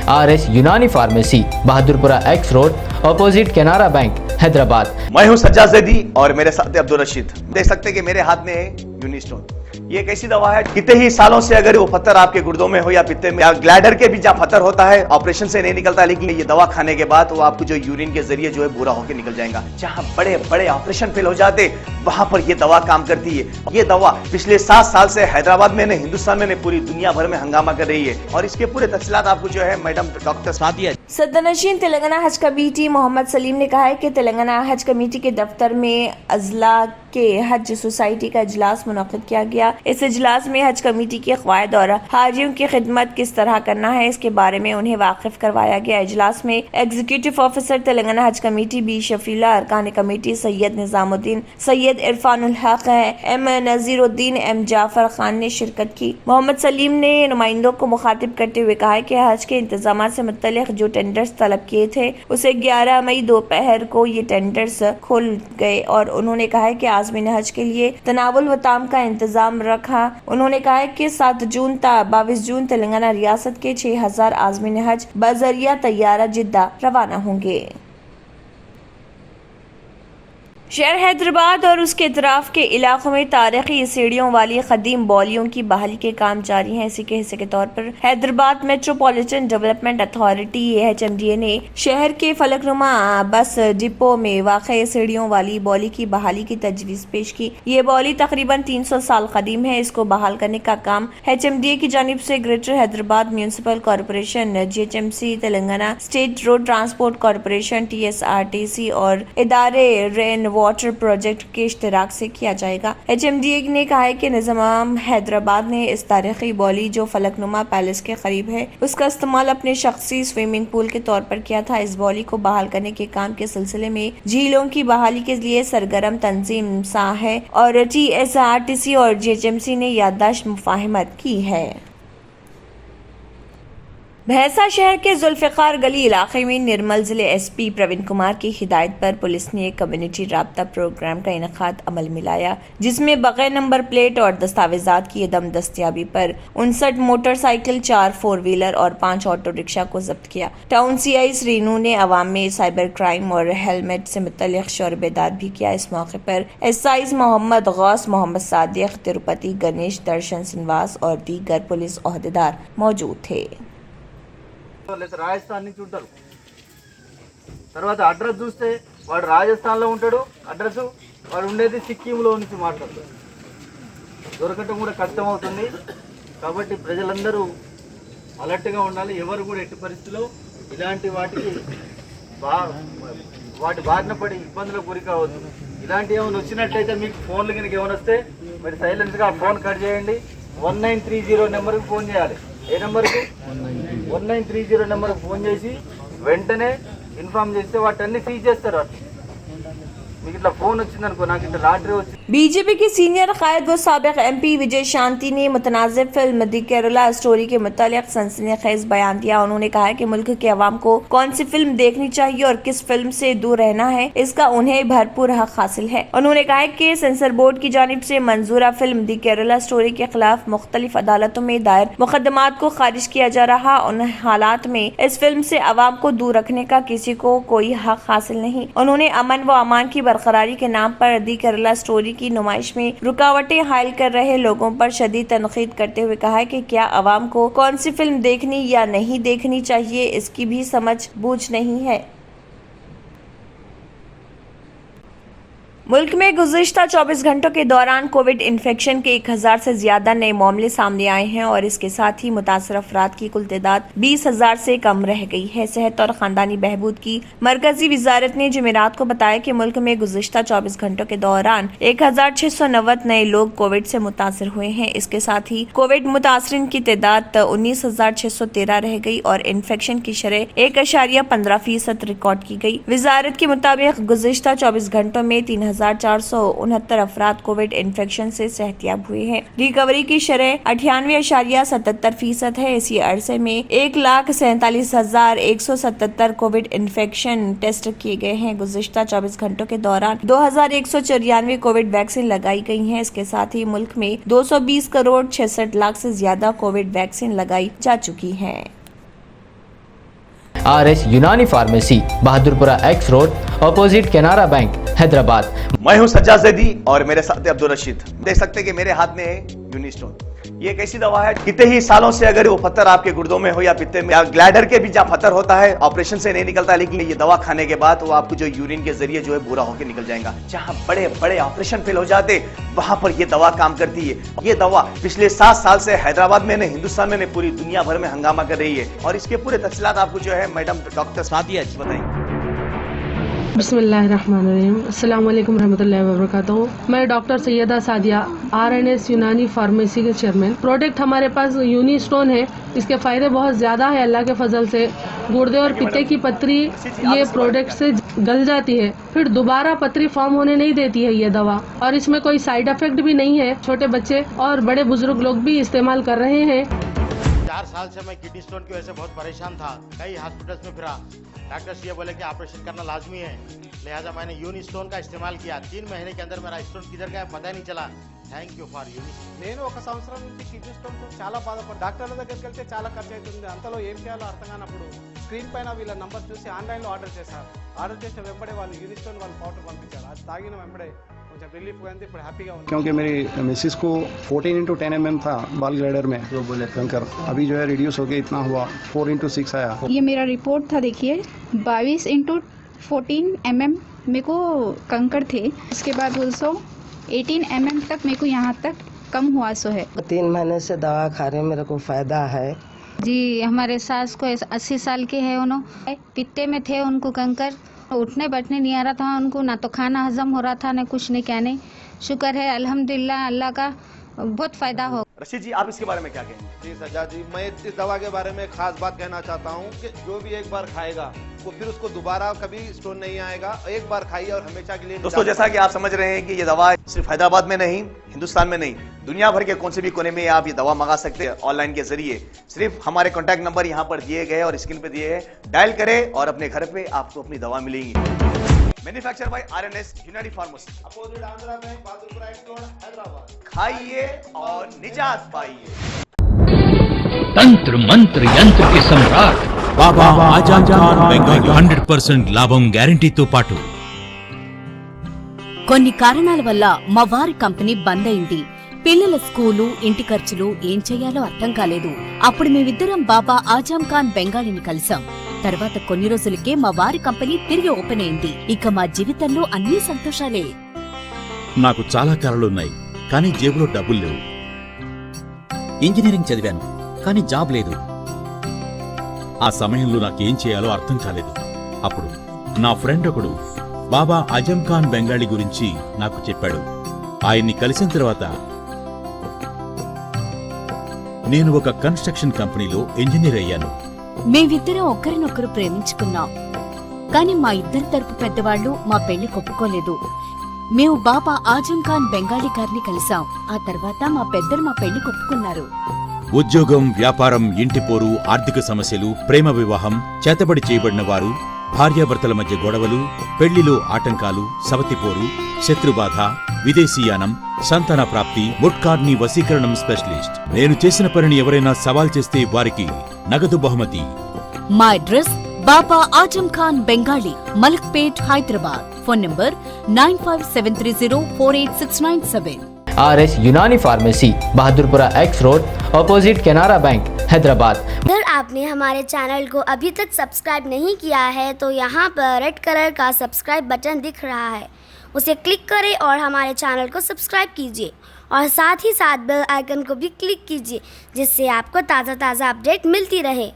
RS Unani pharmacy, Bahadurpura X road, opposite Canara bank, Hyderabad. मैं हूं सज्जाद ज़ैदी और मेरे साथ अब्दुल रशीद। देख सकते हैं कि मेरे हाथ में है यूनिस्टोन। ये एक ऐसी दवा है, कितने ही सालों से अगर वो पत्थर आपके गुर्दों में हो या पित्ते में या ग्लैडर के भी जहाँ पत्थर होता है, ऑपरेशन से नहीं निकलता, लेकिन ये दवा खाने के बाद वो आपको जो यूरिन के जरिए जो है बुरा होकर निकल जाएगा। जहाँ बड़े बड़े ऑपरेशन फेल हो जाते, वहां पर ये दवा काम करती है। ये दवा पिछले 7 साल से हैदराबाद में, हिंदुस्तान में, पूरी दुनिया भर में हंगामा कर रही है। और इसके पूरे तफसीलात आपको जो है मैडम डॉक्टर सादिया। सदरनशीन तेलंगाना हज कमेटी मोहम्मद सलीम ने कहा है कि तेलंगाना हज कमेटी के दफ्तर में अजला के हज सोसाइटी का इजलास मुनक्किद किया गया। इस इजलास में हज कमेटी के क़वायद और हाजियों की खिदमत किस तरह करना है, इसके बारे में उन्हें वाकिफ करवाया गया। इजलास में एग्जीक्यूटिव ऑफिसर तेलंगाना हज कमेटी बी शफीला, अरकान कमेटी सैयद निजामुद्दीन, सैयद इरफानुल हक, एम नजीरुद्दीन, एम जाफर खान ने शिरकत की। मोहम्मद सलीम ने नुमाइंदों को मुखातिब करते हुए कहा कि हज के इंतजाम से मुतल्लिक जो टेंडर्स तलब किए थे, उसे 11 मई दोपहर को ये टेंडर्स खोल गए और उन्होंने कहा है कि आज़मीन हज के लिए तनावुल व ताम का इंतजाम रखा। उन्होंने कहा है कि 7 जून ता 22 जून तेलंगाना रियासत के 6000 आज़मीन हज बजरिया तैयारा जिद्दा रवाना होंगे। शहर हैदराबाद और उसके इतराफ के इलाकों में तारीखी सीढ़ियों वाली कदीम बॉलियों की बहाली के काम जारी हैं। इसी के हिस्से के तौर पर Hyderabad metropolitan development authority HMDA ने शहर के फलकनुमा बस डिपो में वाक़ई सीढ़ियों वाली बॉली की बहाली की तजवीज़ पेश की। ये बॉली तकरीबन 300 साल कदीम है। इसको बहाल करने का काम HMDA की जानिब से greater Hyderabad municipal corporation, GHMC, Telangana state road transport corporation TSRTC और इदारे रेन वाटर प्रोजेक्ट के इश्तिराक से किया जाएगा। HMDA ने कहा है कि निज़ाम हैदराबाद ने इस तारीखी बॉली जो फलकनुमा पैलेस के करीब है, उसका इस्तेमाल अपने शख्सी स्विमिंग पूल के तौर पर किया था। इस बॉली को बहाल करने के काम के सिलसिले में झीलों की बहाली के लिए सरगर्म तंजीम सा है और TSRTC और GHMC ने याददाश्त मुफाहमत की है। भैंसा शहर के जुल्फ़िकार गली इलाके में निर्मल जिले SP प्रवीण कुमार की हिदायत पर पुलिस ने एक कम्युनिटी राब्ता प्रोग्राम का इनेकाद अमल में लाया, जिसमें बगैर नंबर प्लेट और दस्तावेजात की अदम दस्तियाबी पर 59 मोटरसाइकिल, 4 4 व्हीलर और 5 ऑटो रिक्शा को जब्त किया। टाउन CI श्रीनू ने अवाम में साइबर क्राइम और हेलमेट से मुतल्लिक शौर बेदार भी किया। इस मौके पर SIs मोहम्मद गौस, मोहम्मद सादिक, तिरुपति गणेश, दर्शन श्रीनिवास और दीगर पुलिस ओहदेदार मौजूद थे। రాజస్థాన్ నుంచి ఉంటారు, తర్వాత అడ్రస్ చూస్తే వాడు రాజస్థాన్లో ఉంటాడు, అడ్రస్ వాడు ఉండేది సిక్కింలో నుంచి మాట్లాడతాడు. దొరకటం కూడా కష్టం అవుతుంది. కాబట్టి ప్రజలందరూ అలర్ట్గా ఉండాలి. ఎవరు కూడా ఎట్టి పరిస్థితుల్లో ఇలాంటి వాటి బారిన పడి ఇబ్బందులకు గురి కావద్దు. ఇలాంటి ఏమైనా వచ్చినట్లయితే మీకు ఫోన్లు కనుక ఏమైనా వస్తే మీరు సైలెన్స్గా ఫోన్ కట్ చేయండి. 1930 నెంబర్కి ఫోన్ చేయాలి. ఏ నెంబర్కి? 1930 నెంబర్కి ఫోన్ చేసి వెంటనే ఇన్ఫార్మ్ చేస్తే వాటన్ని సీజ్ చేస్తారు. మీకు ఇట్లా ఫోన్ వచ్చిందనుకో, నాకు ఇట్లా లాటరీ వచ్చి। बीजेपी की सीनियर कायद व साबिक MP विजय शांति ने मुतनाज़िब फिल्म दी केरला स्टोरी के मुतालिक सनसनीखेज बयान दिया। उन्होंने कहा है कि मुल्क के अवाम को कौन सी फिल्म देखनी चाहिए और किस फिल्म से दूर रहना है, इसका उन्हें भरपूर हक हासिल है। उन्होंने कहा है कि सेंसर बोर्ड की जानिब से मंजूरा फिल्म दी केरला स्टोरी के खिलाफ मुख्तलिफ अदालतों में दायर मुकदमात को खारिज किया जा रहा। उन हालात में इस फिल्म से अवाम को दूर रखने का किसी को कोई हक हासिल नहीं। उन्होंने अमन व अमान की बरकरारी के नाम पर दी केरला स्टोरी की नुमाइश में रुकावटें हायल कर रहे लोगों पर शदीद तनकीद करते हुए कहा है कि क्या अवाम को कौन सी फिल्म देखनी या नहीं देखनी चाहिए, इसकी भी समझ बूझ नहीं है। मुल्क में गुज़िश्ता 24 घंटों के दौरान कोविड इन्फेक्शन के 1000 से ज्यादा नए मामले सामने आए हैं और इसके साथ ही मुतासर अफराद की कुल तादाद 20,000 से कम रह गई है। सेहत और खानदानी बहबूद की मरकजी वजारत ने जुमेरात को बताया कि मुल्क में गुज़िश्ता 24 घंटों के दौरान 1690 नए लोग कोविड से मुतासर हुए हैं। इसके साथ ही कोविड मुतासरीन की तादाद 19,613 रह गई और इन्फेक्शन की शरह 1.15% रिकॉर्ड की गई। वजारत के मुताबिक गुज़िश्ता 24 घंटों में 3,469 अफराद कोविड इन्फेक्शन से सेहतियाब हुए हैं। रिकवरी की शरह 98.77% है। इसी अरसे में 1,47,177 कोविड इन्फेक्शन टेस्ट किए गए हैं। गुज़िश्ता 24 घंटों के दौरान 2,194 कोविड वैक्सीन लगाई गई हैं। इसके साथ ही मुल्क में 220 करोड़ 66 लाख से ज्यादा कोविड वैक्सीन लगाई जा चुकी है। RS Unani pharmacy, Bahadurpura X road, opposite Canara bank, Hyderabad. मैं हूं सज्जाद ज़ैदी और मेरे साथ है अब्दुल रशीद। देख सकते हैं कि मेरे हाथ में है यूनिस्टोन। ये एक ऐसी दवा है, कितने ही सालों से अगर वो पत्थर आपके गुर्दों में हो या पित्ते में या ग्लैडर के भी जहाँ पत्थर होता है, ऑपरेशन से नहीं निकलता, लेकिन ये दवा खाने के बाद वो आपको जो यूरिन के जरिए जो है बुरा होकर निकल जाएगा। जहाँ बड़े बड़े ऑपरेशन फेल हो जाते, वहां पर ये दवा काम करती है। ये दवा पिछले 7 साल से हैदराबाद में, हिंदुस्तान में, पूरी दुनिया भर में हंगामा कर रही है। और इसके पूरे तफसीलात आपको जो है मैडम डॉक्टर सादिया बताएंगे। बिस्मिल्लाहिर्रहमानिर्रहीम, अस्सलाम वालेकुम रहमतुल्लाहि व बरकातहू। मैं डॉक्टर सैयदा सादिया, RNS यूनानी फार्मेसी के चेयरमैन। प्रोडक्ट हमारे पास यूनिस्टोन है। इसके फायदे बहुत ज्यादा है अल्लाह के फजल से। गुर्दे और पित्ते की पथरी ये प्रोडक्ट से गल जाती है, फिर दोबारा पथरी फॉर्म होने नहीं देती है ये दवा। और इसमें कोई साइड इफेक्ट भी नहीं है। छोटे बच्चे और बड़े बुजुर्ग लोग भी इस्तेमाल कर रहे हैं। 4 साल से मैं किडनी स्टोन की वजह से बहुत परेशान था। कई हॉस्पिटल्स में फिरा, डॉक्टर्स ये बोले कि ऑपरेशन करना लाजमी है, लिहाजा मैंने यूनिस्टोन का इस्तेमाल किया। 3 महीने के अंदर मेरा स्टोन किधर गया पता ही नहीं चला। Thank you for Unistone. నేను 1 సంవత్సరం నుంచి కిడ్నీ స్టోన్తో చాలా బాధపడ్డా. డాక్టర్ల దగ్గరికి వెళ్తే చాలా ఖర్చు అవుతుంది. అంతలో ఏం చేయాలో అర్థం కానప్పుడు స్క్రీన్ పైన వీళ్ళ నంబర్ చూసి ఆన్లైన్లో ఆర్డర్ చేశారు. ఆర్డర్ చేసిన వెంబడే వాళ్ళు యూనిస్టోన్ వాళ్ళు పౌడర్ పంపించారు. అది తాగిన వెంబడే కొంచెం రిలీఫ్ అయింది. ఇప్పుడు హ్యాపీగా ఉంది. क्योंकि मेरी मिसिस को 14x10 mm था बाल ग्लैडर में, जो बोले कंकर, अभी जो है रिड्यूस हो गया, इतना हुआ 4x6 आया। ये मेरा रिपोर्ट था, देखिए 22x14 mm मेरे को कंकर थे। उसके बाद 18 mm तक मेरे को यहाँ तक कम हुआ सो है। 3 महीने से दवा खा रहे हैं, मेरे को फायदा है जी। हमारे सास को 80 साल के है, उन्होंने पित्ते में थे, उनको कंकर, उठने बैठने नहीं आ रहा था उनको, ना तो खाना हजम हो रहा था, ना कुछ नहीं कहने। शुक्र है अल्हम्दुलिल्लाह, अल्लाह का बहुत फायदा हो। रशीद जी, आप इसके बारे में क्या कहेंगे? जी सज्जाद जी, मैं इस दवा के बारे में खास बात कहना चाहता हूँ कि जो भी एक बार खाएगा वो फिर उसको दोबारा कभी स्टोन नहीं आएगा। एक बार खाइए और हमेशा के लिए। दोस्तों, जैसा कि आप समझ रहे हैं कि ये दवा सिर्फ हैदराबाद में नहीं, हिंदुस्तान में नहीं, दुनिया भर के कौन से भी कोने में आप ये दवा मंगा सकते हैं ऑनलाइन के जरिए। सिर्फ हमारे कॉन्टैक्ट नंबर यहाँ पर दिए गए और स्क्रीन पे दिए हैं, डायल करें और अपने घर पे आपको अपनी दवा मिलेगी। मैन्युफैक्चर बाय RNS यूनानी pharmacy, opposite Andhra bank, Bahadurpura X road, Hyderabad. खाइए और निजात पाइए। तंत्र मंत्र यंत्र के सम्राट बाबा आजम खान బెంగాలీ 100% లాభం గ్యారంటీతో పాటు. కొన్ని కారణాల వల్ల మా వారి కంపెనీ బంద్ అయింది. పిల్లల స్కూలు, ఇంటి ఖర్చులు, ఏం చెయ్యాలో అర్థం కాలేదు. అప్పుడు మేమిద్దరం బాబా ఆజం ఖాన్ బెంగాలీని కలిసాం. తర్వాత కొన్ని రోజులకే మా వారి కంపెనీ తిరిగి ఓపెన్ అయింది. ఇక మా జీవితంలో అన్ని సంతోషాలే. నాకు చాలా కలలున్నాయి, కానీ జేబులో డబ్బులు లేవు. ఇంజనీరింగ్ చదివాను, కానీ జాబ్ లేదు. ఆ సమయంలో నాకేం చేయాలో అర్థం కాలేదు. అప్పుడు నా ఫ్రెండ్ ఒకడు బాబా ఆజం ఖాన్ బెంగాలీ గురించి నాకు చెప్పాడు. ఆయన్ని కలిసిన తర్వాత నేను ఒక కన్స్ట్రక్షన్ కంపెనీలో ఇంజనీర్ అయ్యాను. మేమిద్దరం ఒకరినొకరు ప్రేమించుకున్నాం. కాని మా ఇద్దరి తరపు పెద్దవాళ్లు మా పెళ్లి కొప్పుకోలేదు. మేము బాబా ఆజం ఖాన్ బెంగాలీ గారిని కలిసాం. ఆ తర్వాత మా పెద్దలు మా పెళ్లి కొప్పుకున్నారు. ఉద్యోగం, వ్యాపారం, ఇంటి పోరు, ఆర్థిక సమస్యలు, ప్రేమ వివాహం, చేతబడి చేయబడిన వారు, భార్యాభర్తల మధ్య గొడవలు, పెళ్లిలో ఆటంకాలు, సవతిపోరు, శత్రుబాధ, విదేశీయానం, సంతాన ప్రాప్తి, ముట్కార్ని వశీకరణం స్పెషలిస్ట్. నేను చేసిన పనిని ఎవరైనా సవాల్ చేస్తే వారికి నగదు బహుమతి. మా address Baba Azam Khan Bengali, Malakpet, Hyderabad. Phone number 9573048697. RS Unani pharmacy, Bahadurpura X road, opposite Canara bank, Hyderabad. अगर आपने हमारे चैनल को अभी तक सब्सक्राइब नहीं किया है तो यहाँ पर रेड कलर का सब्सक्राइब बटन दिख रहा है, उसे क्लिक करें और हमारे चैनल को सब्सक्राइब कीजिए और साथ ही साथ बेल आइकन को भी क्लिक कीजिए, जिससे आपको ताज़ा अपडेट मिलती रहे।